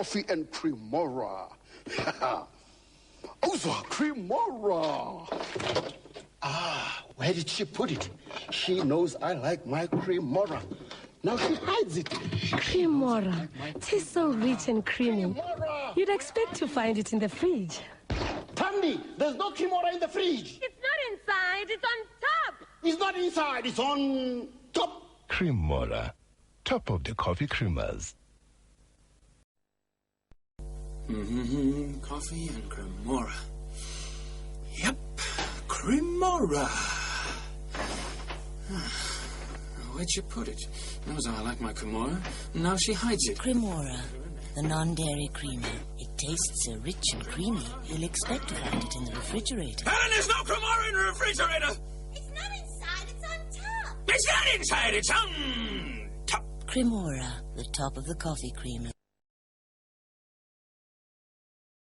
coffee and Cremora. Also, Cremora. Ah, where did she put it? She knows I like my Cremora. Now she hides it. Cremora. Tastes so rich and creamy. Cremora. You'd expect to find it in the fridge. Tandy, there's no Cremora in the fridge. It's not inside, it's on top. It's not inside, it's on top. Cremora, top of the coffee creamers. Coffee and Cremora. Yep, Cremora. Where'd she put it? Knows how I like my Cremora. Now she hides it. Cremora, the non-dairy creamer. It tastes so rich and creamy, you'll expect to find it in the refrigerator. Helen, there's no Cremora in the refrigerator! It's not inside, it's on top. It's not inside, it's on top. Cremora, the top of the coffee creamer.